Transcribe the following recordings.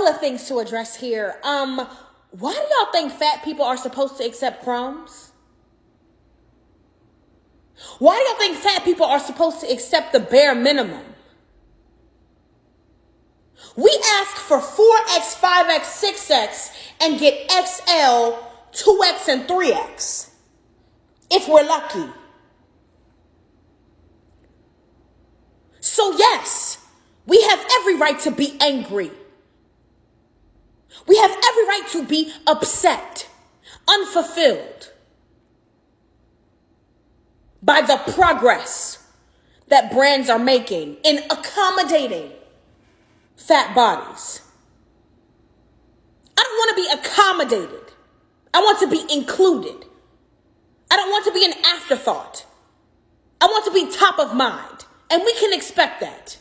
couple of things to address here. Why do y'all think fat people are supposed to accept crumbs? Why do y'all think fat people are supposed to accept the bare minimum? We ask for 4X, 5X, 6X and get XL, 2X, and 3X. If we're lucky. So yes, we have every right to be angry. We have every right to be upset, unfulfilled by the progress that brands are making in accommodating fat bodies. I don't want to be accommodated. I want to be included. I don't want to be an afterthought. I want to be top of mind. And we can expect that.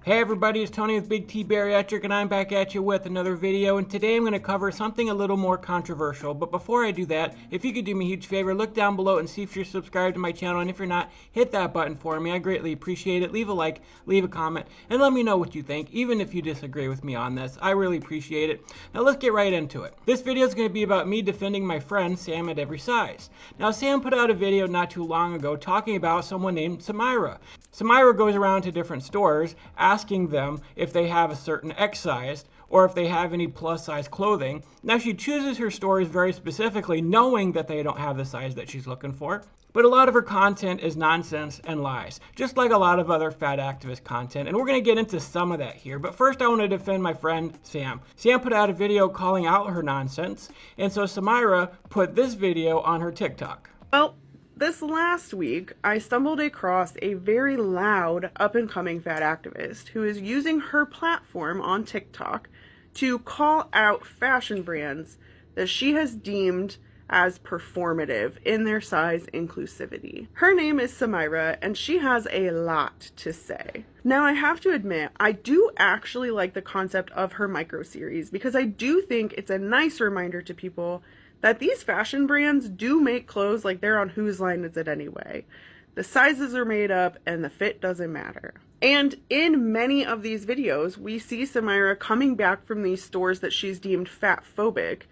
Hey everybody, it's Tony with Big T Bariatric and I'm back at you with another video, and today I'm going to cover something a little more controversial. But before I do that, if you could do me a huge favor, look down below and see if you're subscribed to my channel, and if you're not, hit that button for me. I greatly appreciate it. Leave a like, leave a comment, and let me know what you think, even if you disagree with me on this. I really appreciate it. Now let's get right into it. This video is going to be about me defending my friend Sam at every size. Now Sam put out a video not too long ago talking about someone named Samyra. Samyra goes around to different stores asking them if they have a certain X size or if they have any plus size clothing. Now she chooses her stores very specifically, knowing that they don't have the size that she's looking for. But a lot of her content is nonsense and lies, just like a lot of other fat activist content. And we're going to get into some of that here. But first I want to defend my friend Sam. Sam put out a video calling out her nonsense. And so Samyra put this video on her TikTok. Well, this last week, I stumbled across a very loud up-and-coming fat activist who is using her platform on TikTok to call out fashion brands that she has deemed as performative in their size inclusivity. Her name is Samyra, and she has a lot to say. Now, I have to admit, I do actually like the concept of her micro series because I do think it's a nice reminder to people that these fashion brands do make clothes like they're on Whose Line Is It Anyway. The sizes are made up and the fit doesn't matter. And in many of these videos, we see Samyra coming back from these stores that she's deemed fatphobic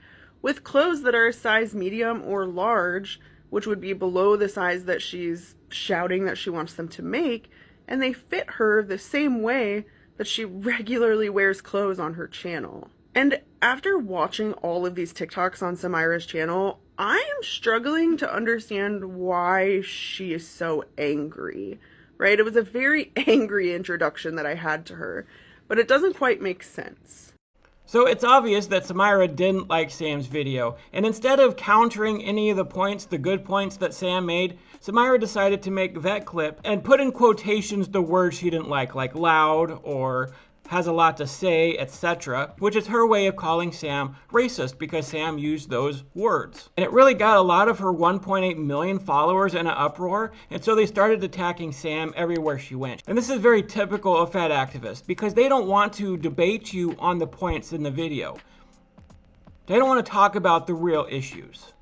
with clothes that are a size medium or large, which would be below the size that she's shouting that she wants them to make, and they fit her the same way that she regularly wears clothes on her channel. And after watching all of these TikToks on Samyra's channel, I am struggling to understand why she is so angry, right? It was a very angry introduction that I had to her, but it doesn't quite make sense. So it's obvious that Samyra didn't like Sam's video, and instead of countering any of the points, the good points that Sam made, Samyra decided to make that clip and put in quotations the words she didn't like loud or has a lot to say, etc., which is her way of calling Sam racist because Sam used those words. And it really got a lot of her 1.8 million followers in an uproar, and so they started attacking Sam everywhere she went. And this is very typical of fat activists because they don't want to debate you on the points in the video. They don't want to talk about the real issues.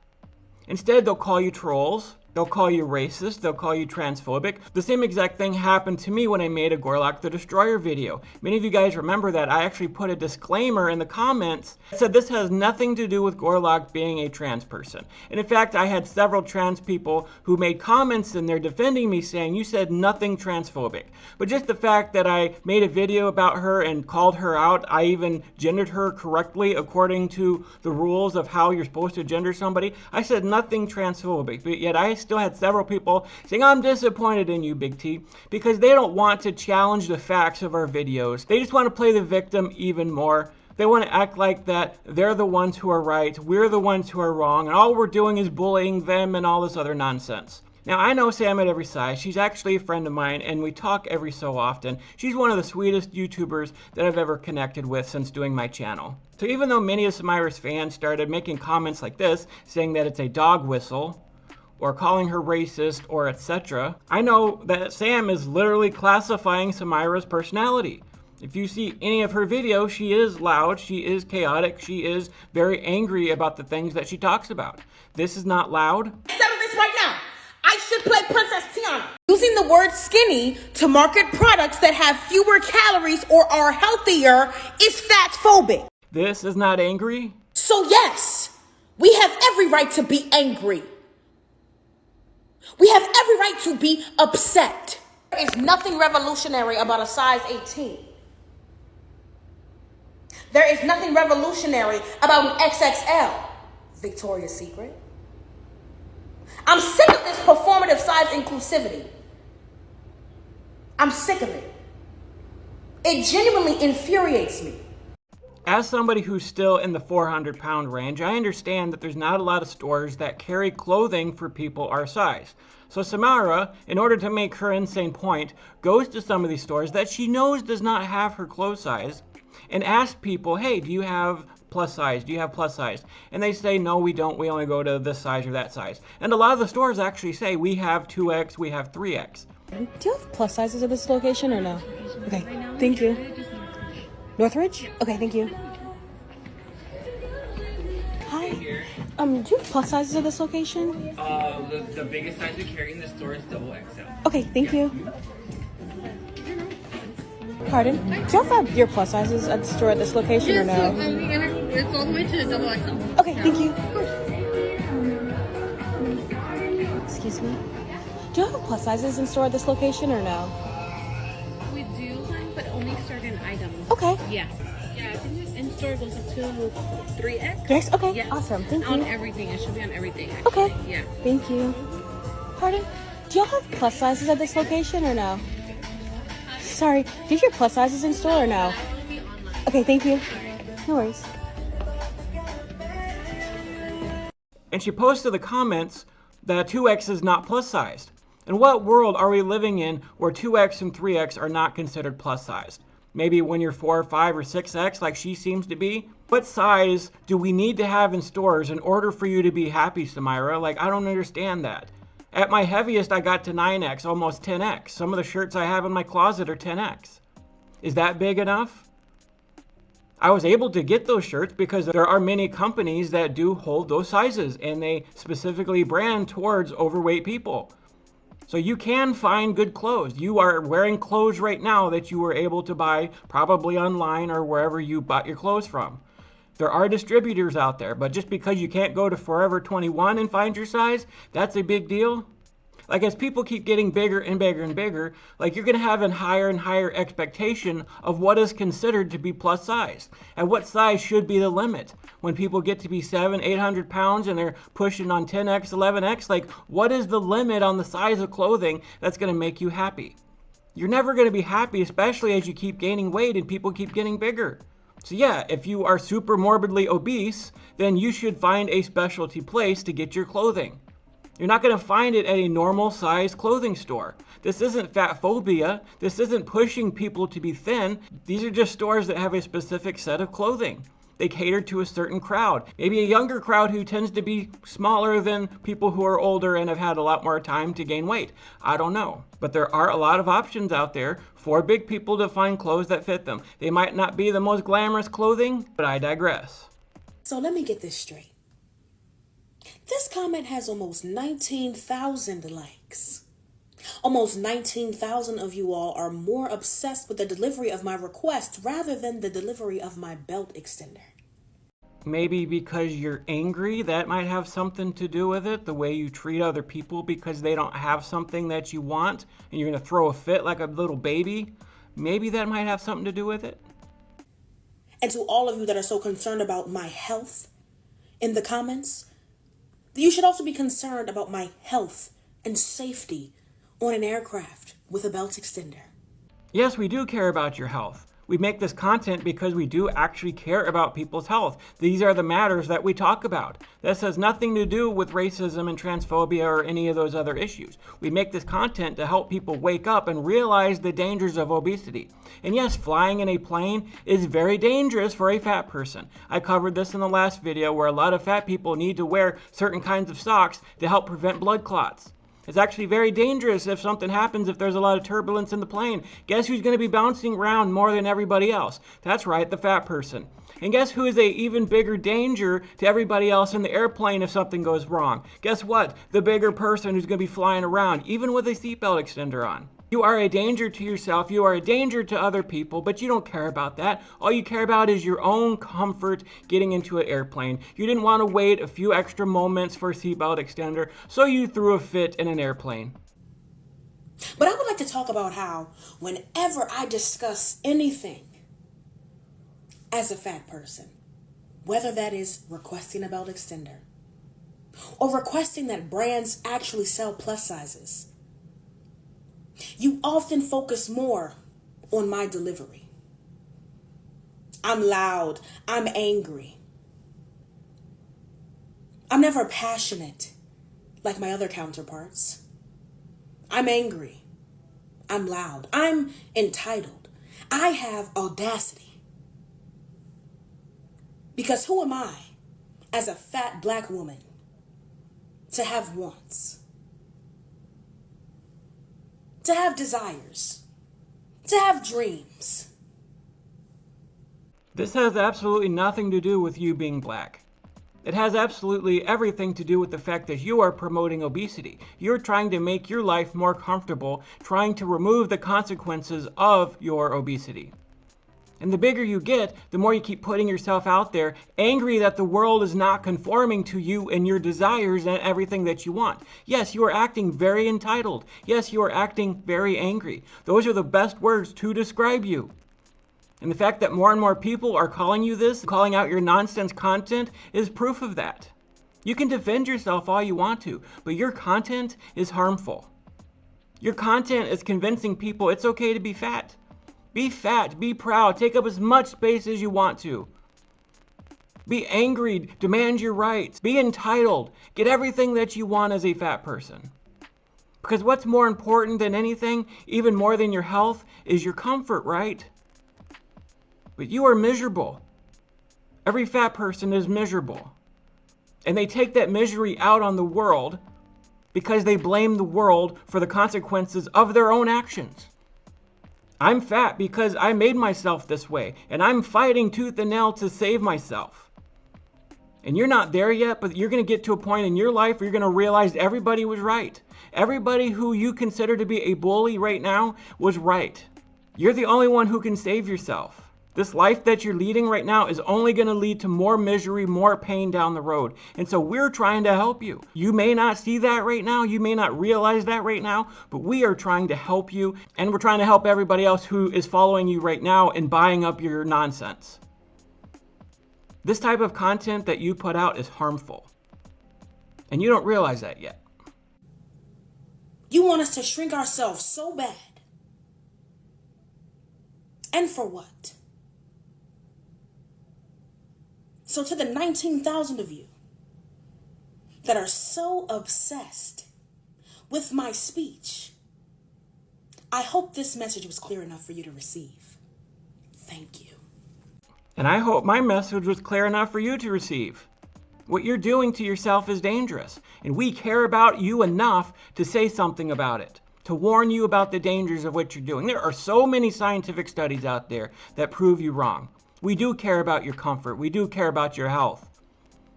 Instead, they'll call you trolls. They'll call you racist, they'll call you transphobic. The same exact thing happened to me when I made a Gorlock the Destroyer video. Many of you guys remember that I actually put a disclaimer in the comments that said this has nothing to do with Gorlock being a trans person. And in fact, I had several trans people who made comments in there defending me saying, you said nothing transphobic. But just the fact that I made a video about her and called her out, I even gendered her correctly according to the rules of how you're supposed to gender somebody. I said nothing transphobic, but yet I still had several people saying, I'm disappointed in you, Big T, because they don't want to challenge the facts of our videos. They just want to play the victim even more. They want to act like that they're the ones who are right, we're the ones who are wrong, and all we're doing is bullying them and all this other nonsense. Now, I know Sam at every size. She's actually a friend of mine, and we talk every so often. She's one of the sweetest YouTubers that I've ever connected with since doing my channel. So even though many of Samyra's fans started making comments like this, saying that it's a dog whistle, or calling her racist, or etc., I know that Sam is literally classifying Samyra's personality. If you see any of her videos, she is loud, she is chaotic, she is very angry about the things that she talks about. This is not loud. like Princess Tiana. Using the word skinny to market products that have fewer calories or are healthier is fatphobic. This is not angry? So yes, we have every right to be angry. We have every right to be upset. There is nothing revolutionary about a size 18. There is nothing revolutionary about an XXL. Victoria's Secret. I'm sick of this performative size inclusivity. I'm sick of it. It genuinely infuriates me. As somebody who's still in the 400-pound range, I understand that there's not a lot of stores that carry clothing for people our size. So Samyra, in order to make her insane point, goes to some of these stores that she knows does not have her clothes size and asks people, hey, do you have plus size? Do you have plus size? And they say, no, we don't. We only go to this size or that size. And a lot of the stores actually say, we have 2X, we have 3X. Do you have plus sizes at this location or no? Okay, thank you. Northridge? Okay, thank you. Hi. Do you have plus sizes at this location? The biggest size we carry in the store is double XL. Okay, thank you. Pardon? Do you have your plus sizes at the store at this location or no? It's all the way to double XL. Okay, thank you. Excuse me. Do you have plus sizes in store at this location or no? We do, but only certain items. Okay. Yeah. Yeah, I think this in-store goes up to 3X. Yes, okay, Yes. awesome, thank On you. everything. It should be on everything, actually. Okay. Yeah. Thank you. Pardon? Do y'all have plus sizes at this location or no? Sorry, do you have your plus sizes in store or no? Okay, thank you. No worries. And she posted the comments that 2X is not plus sized. In what world are we living in where 2X and 3X are not considered plus sized? Maybe when you're 4, 5, or 6X like she seems to be? What size do we need to have in stores in order for you to be happy, Samyra? Like, I don't understand that. At my heaviest, I got to 9X, almost 10X. Some of the shirts I have in my closet are 10X. Is that big enough? I was able to get those shirts because there are many companies that do hold those sizes and they specifically brand towards overweight people. So you can find good clothes. You are wearing clothes right now that you were able to buy probably online or wherever you bought your clothes from. There are distributors out there, but just because you can't go to Forever 21 and find your size, that's a big deal. Like, as people keep getting bigger and bigger and bigger, like, you're going to have a higher and higher expectation of what is considered to be plus size. And what size should be the limit? When people get to be 700, 800 pounds and they're pushing on 10X, 11X, like, what is the limit on the size of clothing that's going to make you happy? You're never going to be happy, especially as you keep gaining weight and people keep getting bigger. So yeah, if you are super morbidly obese, then you should find a specialty place to get your clothing. You're not going to find it at a normal size clothing store. This isn't fat phobia. This isn't pushing people to be thin. These are just stores that have a specific set of clothing. They cater to a certain crowd. Maybe a younger crowd who tends to be smaller than people who are older and have had a lot more time to gain weight. I don't know. But there are a lot of options out there for big people to find clothes that fit them. They might not be the most glamorous clothing, but I digress. So let me get this straight. This comment has almost 19,000 likes. Almost 19,000 of you all are more obsessed with the delivery of my request rather than the delivery of my belt extender. Maybe because you're angry, that might have something to do with it. The way you treat other people because they don't have something that you want and you're going to throw a fit like a little baby. Maybe that might have something to do with it. And to all of you that are so concerned about my health in the comments, you should also be concerned about my health and safety on an aircraft with a belt extender. Yes, we do care about your health. We make this content because we do actually care about people's health. These are the matters that we talk about. This has nothing to do with racism and transphobia or any of those other issues. We make this content to help people wake up and realize the dangers of obesity. And yes, flying in a plane is very dangerous for a fat person. I covered this in the last video where a lot of fat people need to wear certain kinds of socks to help prevent blood clots. It's actually very dangerous if something happens, if there's a lot of turbulence in the plane. Guess who's going to be bouncing around more than everybody else? That's right, the fat person. And guess who is an even bigger danger to everybody else in the airplane if something goes wrong? Guess what? The bigger person who's going to be flying around, even with a seatbelt extender on. You are a danger to yourself, you are a danger to other people, but you don't care about that. All you care about is your own comfort getting into an airplane. You didn't want to wait a few extra moments for a seatbelt extender, so you threw a fit in an airplane. But I would like to talk about how whenever I discuss anything as a fat person, whether that is requesting a belt extender or requesting that brands actually sell plus sizes, you often focus more on my delivery. I'm loud. I'm angry. I'm never passionate like my other counterparts. I'm angry. I'm loud. I'm entitled. I have audacity. Because who am I, as a fat black woman, to have wants? To have desires, to have dreams. This has absolutely nothing to do with you being black. It has absolutely everything to do with the fact that you are promoting obesity. You're trying to make your life more comfortable, trying to remove the consequences of your obesity. And the bigger you get, the more you keep putting yourself out there, angry that the world is not conforming to you and your desires and everything that you want. Yes, you are acting very entitled. Yes, you are acting very angry. Those are the best words to describe you. And the fact that more and more people are calling you this, calling out your nonsense content, is proof of that. You can defend yourself all you want to, but your content is harmful. Your content is convincing people it's okay to be fat. Be fat, be proud, take up as much space as you want to. Be angry, demand your rights, be entitled, get everything that you want as a fat person. Because what's more important than anything, even more than your health, is your comfort, right? But you are miserable. Every fat person is miserable. And they take that misery out on the world because they blame the world for the consequences of their own actions. I'm fat because I made myself this way, and I'm fighting tooth and nail to save myself. And you're not there yet, but you're going to get to a point in your life where you're going to realize everybody was right. Everybody who you consider to be a bully right now was right. You're the only one who can save yourself. This life that you're leading right now is only going to lead to more misery, more pain down the road. And so we're trying to help you. You may not see that right now. You may not realize that right now, but we are trying to help you. And we're trying to help everybody else who is following you right now and buying up your nonsense. This type of content that you put out is harmful. And you don't realize that yet. You want us to shrink ourselves so bad. And for what? So to the 19,000 of you that are so obsessed with my speech, I hope this message was clear enough for you to receive. Thank you. And I hope my message was clear enough for you to receive. What you're doing to yourself is dangerous, and we care about you enough to say something about it, to warn you about the dangers of what you're doing. There are so many scientific studies out there that prove you wrong. We do care about your comfort. We do care about your health.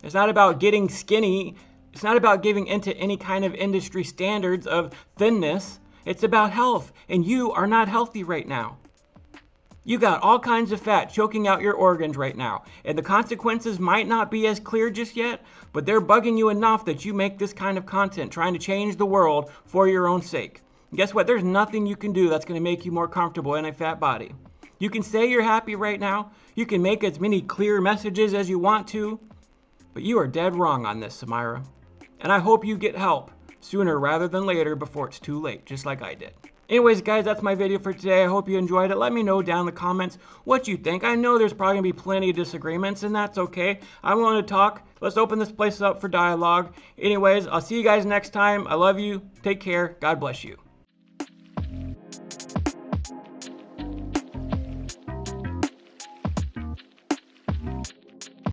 It's not about getting skinny. It's not about giving into any kind of industry standards of thinness. It's about health, and you are not healthy right now. You got all kinds of fat choking out your organs right now, and the consequences might not be as clear just yet, but they're bugging you enough that you make this kind of content, trying to change the world for your own sake. And guess what? There's nothing you can do that's going to make you more comfortable in a fat body. You can say you're happy right now. You can make as many clear messages as you want to, but you are dead wrong on this, Samyra. And I hope you get help sooner rather than later before it's too late, just like I did. Anyways, guys, that's my video for today. I hope you enjoyed it. Let me know down in the comments what you think. I know there's probably going to be plenty of disagreements, and that's okay. I want to talk. Let's open this place up for dialogue. Anyways, I'll see you guys next time. I love you. Take care. God bless you.